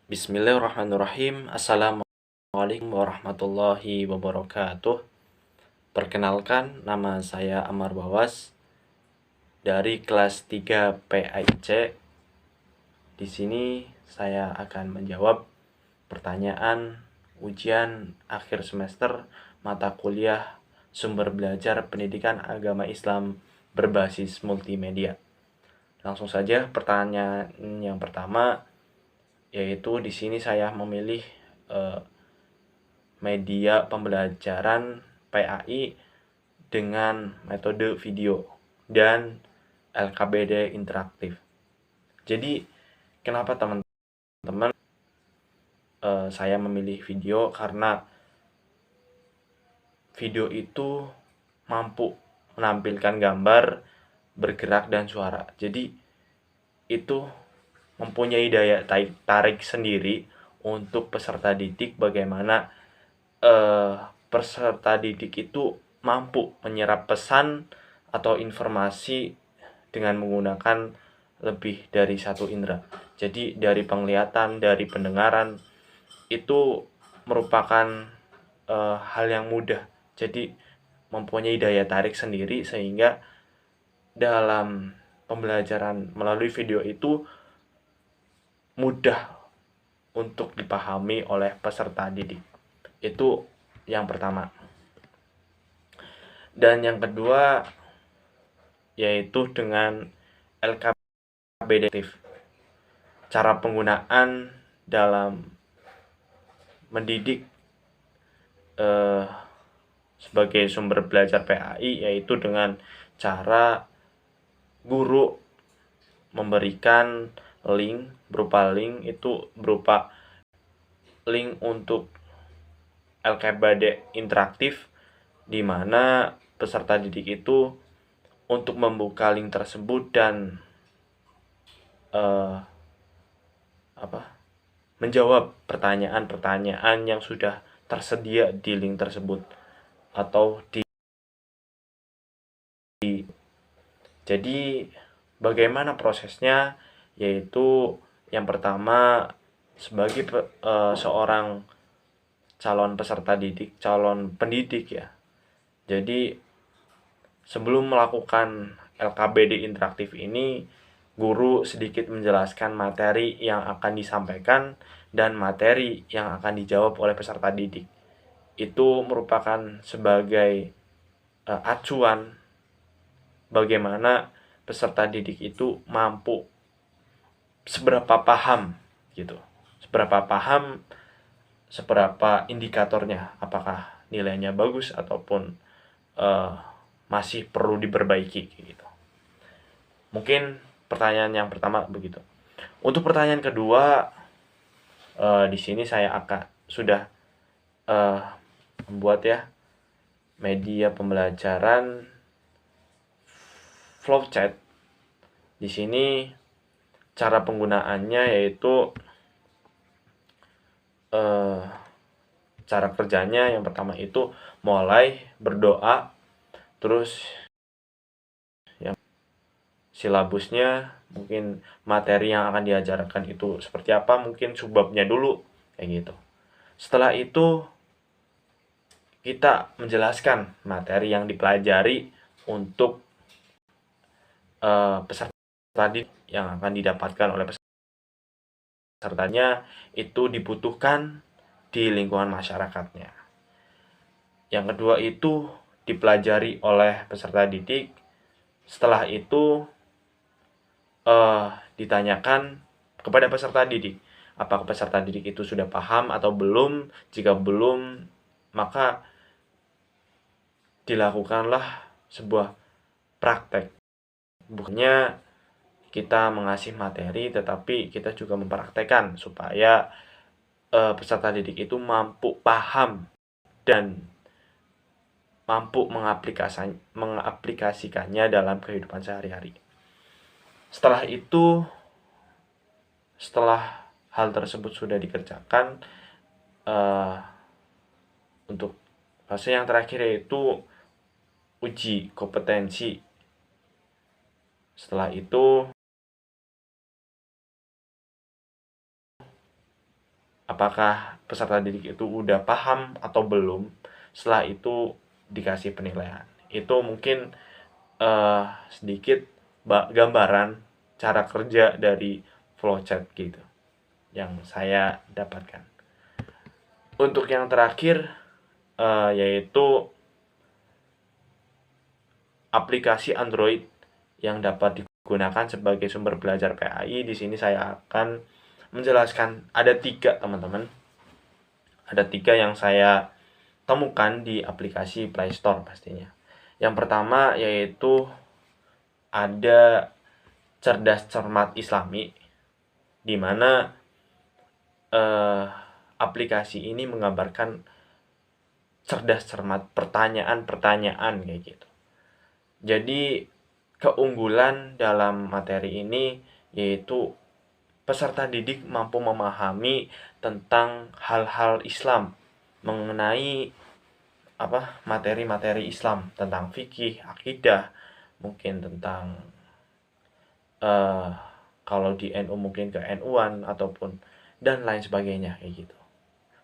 Bismillahirrahmanirrahim. Assalamualaikum warahmatullahi wabarakatuh. Perkenalkan, nama saya Amar Bawas dari kelas 3 PAIC. Di sini saya akan menjawab pertanyaan ujian akhir semester mata kuliah sumber belajar pendidikan agama Islam berbasis multimedia. Langsung saja pertanyaan yang pertama, yaitu di sini saya memilih media pembelajaran PAI dengan metode video dan LKBD interaktif. Jadi kenapa teman-teman saya memilih video? Karena video itu mampu menampilkan gambar, bergerak, dan suara. Jadi itu mempunyai daya tarik sendiri untuk peserta didik, bagaimana peserta didik itu mampu menyerap pesan atau informasi dengan menggunakan lebih dari satu indera. Jadi dari penglihatan, dari pendengaran, itu merupakan hal yang mudah. Jadi mempunyai daya tarik sendiri, sehingga dalam pembelajaran melalui video itu mudah untuk dipahami oleh peserta didik. Itu yang pertama. Dan yang kedua, yaitu dengan LKBD. Cara penggunaan dalam mendidik sebagai sumber belajar PAI, yaitu dengan cara guru memberikan link berupa link untuk LKBD interaktif, di mana peserta didik itu untuk membuka link tersebut dan menjawab pertanyaan-pertanyaan yang sudah tersedia di link tersebut atau jadi bagaimana prosesnya? Yaitu yang pertama, sebagai seorang calon peserta didik, calon pendidik ya. Jadi sebelum melakukan LKBD interaktif ini, guru sedikit menjelaskan materi yang akan disampaikan dan materi yang akan dijawab oleh peserta didik. Itu merupakan sebagai acuan bagaimana peserta didik itu mampu seberapa paham gitu. Seberapa indikatornya, apakah nilainya bagus ataupun masih perlu diperbaiki gitu. Mungkin pertanyaan yang pertama begitu. Untuk pertanyaan kedua, di sini saya sudah membuat ya media pembelajaran flowchart. Di sini cara penggunaannya yaitu cara kerjanya yang pertama itu mulai berdoa, terus yang silabusnya, mungkin materi yang akan diajarkan itu seperti apa, mungkin subbabnya dulu kayak gitu. Setelah itu kita menjelaskan materi yang dipelajari untuk peserta didik yang akan didapatkan oleh pesertanya itu dibutuhkan di lingkungan masyarakatnya. Yang kedua itu dipelajari oleh peserta didik. Setelah itu ditanyakan kepada peserta didik, apakah peserta didik itu sudah paham atau belum. Jika belum, maka dilakukanlah sebuah praktek. Bukannya kita mengasih materi, tetapi kita juga mempraktekkan supaya peserta didik itu mampu paham dan mampu mengaplikasikannya dalam kehidupan sehari-hari. Setelah hal tersebut sudah dikerjakan, untuk fase yang terakhir yaitu uji kompetensi. Setelah itu apakah peserta didik itu udah paham atau belum. Setelah itu dikasih penilaian. Itu mungkin sedikit gambaran cara kerja dari flowchart gitu yang saya dapatkan. Untuk yang terakhir yaitu aplikasi Android yang dapat digunakan sebagai sumber belajar PAI. Di sini saya akan menjelaskan ada 3, teman-teman. Ada 3 yang saya temukan di aplikasi Play Store pastinya. Yang pertama yaitu ada Cerdas Cermat Islami, di mana aplikasi ini menggambarkan cerdas cermat pertanyaan-pertanyaan kayak gitu. Jadi keunggulan dalam materi ini yaitu peserta didik mampu memahami tentang hal-hal Islam, mengenai materi-materi Islam tentang fikih, akidah, mungkin tentang kalau di NU mungkin ke NU-an ataupun dan lain sebagainya kayak gitu.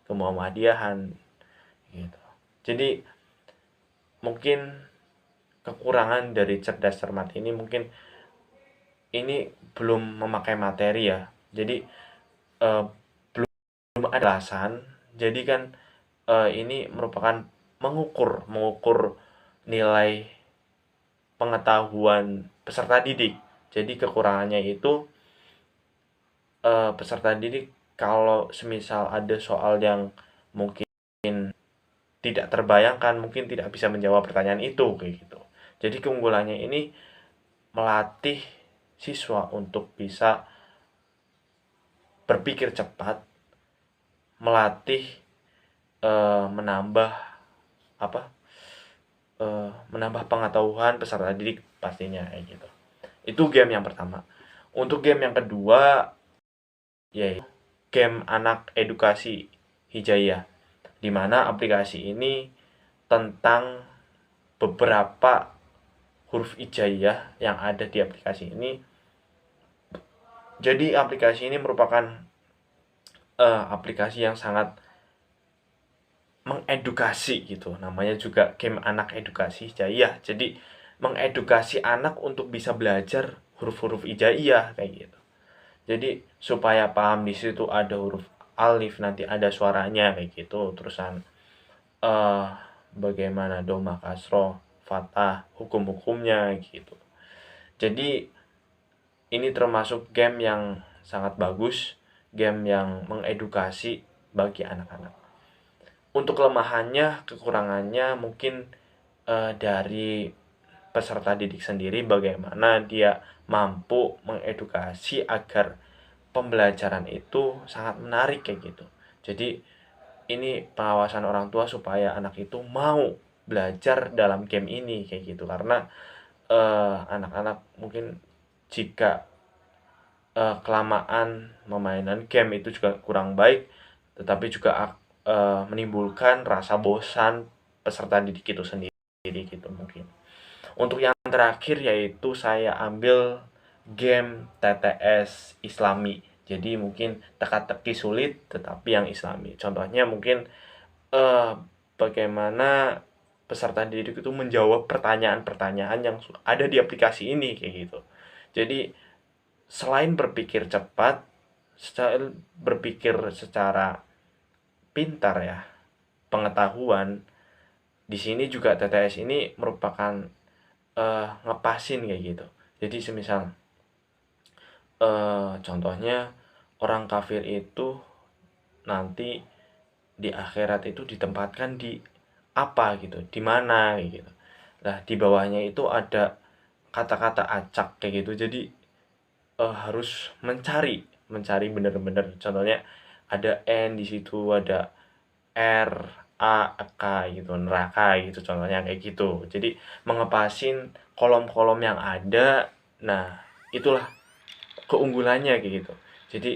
Ke Muhammadiyahan gitu. Jadi mungkin kekurangan dari cerdas cermat ini mungkin ini belum memakai materi ya. Jadi belum ada alasan. Jadi kan ini merupakan mengukur nilai pengetahuan peserta didik. Jadi kekurangannya itu peserta didik kalau semisal ada soal yang mungkin tidak terbayangkan, mungkin tidak bisa menjawab pertanyaan itu kayak gitu. Jadi keunggulannya ini melatih siswa untuk bisa berpikir cepat, melatih menambah menambah pengetahuan peserta didik pastinya kayak gitu. Itu game yang pertama. Untuk game yang kedua yaitu game anak edukasi Hijayah, di mana aplikasi ini tentang beberapa huruf hijaiyah yang ada di aplikasi ini. Jadi aplikasi ini merupakan aplikasi yang sangat mengedukasi gitu. Namanya juga game anak edukasi hijaiyah. Jadi mengedukasi anak untuk bisa belajar huruf-huruf hijaiyah kayak gitu. Jadi supaya paham di situ ada huruf alif, nanti ada suaranya kayak gitu. Terusan bagaimana doma kasroh, fathah, hukum-hukumnya gitu. Jadi ini termasuk game yang sangat bagus, game yang mengedukasi bagi anak-anak. Untuk kelemahannya, kekurangannya mungkin dari peserta didik sendiri, bagaimana dia mampu mengedukasi agar pembelajaran itu sangat menarik kayak gitu. Jadi ini pengawasan orang tua supaya anak itu mau belajar dalam game ini kayak gitu, karena anak-anak mungkin jika kelamaan memainan game itu juga kurang baik, tetapi juga menimbulkan rasa bosan peserta didik itu sendiri gitu mungkin. Untuk yang terakhir yaitu saya ambil game TTS Islami. Jadi mungkin teka-teki sulit tetapi yang Islami. Contohnya mungkin bagaimana peserta didik itu menjawab pertanyaan-pertanyaan yang ada di aplikasi ini kayak gitu. Jadi selain berpikir cepat, berpikir secara pintar ya, pengetahuan, di sini juga TTS ini merupakan ngepasin kayak gitu. Jadi semisal contohnya orang kafir itu nanti di akhirat itu ditempatkan di apa gitu, di mana gitu. Nah, di bawahnya itu ada kata-kata acak kayak gitu. Jadi harus mencari bener-bener. Contohnya ada N di situ, ada R, A, K gitu, neraka gitu contohnya kayak gitu. Jadi mengepasin kolom-kolom yang ada. Nah, itulah keunggulannya kayak gitu. Jadi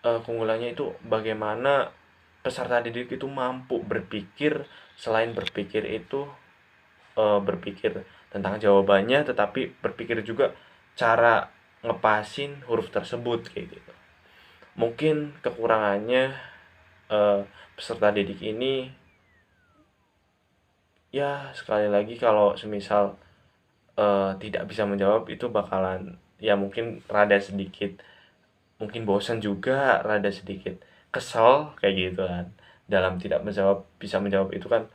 keunggulannya itu bagaimana peserta didik itu mampu berpikir, selain berpikir itu berpikir tentang jawabannya, tetapi berpikir juga cara ngepasin huruf tersebut kayak gitu. Mungkin kekurangannya peserta didik ini ya sekali lagi kalau semisal tidak bisa menjawab itu bakalan ya mungkin rada sedikit mungkin bosan juga, rada sedikit kesel kayak gitu kan. Dalam tidak menjawab bisa menjawab itu kan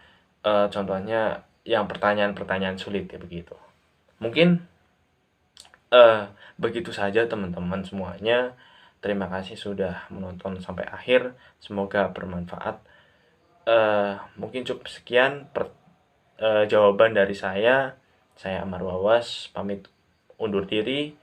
contohnya yang pertanyaan-pertanyaan sulit ya begitu. Mungkin begitu saja teman-teman semuanya. Terima kasih sudah menonton sampai akhir. Semoga bermanfaat. Mungkin cukup sekian jawaban dari saya. Saya Amar Wawas pamit undur diri.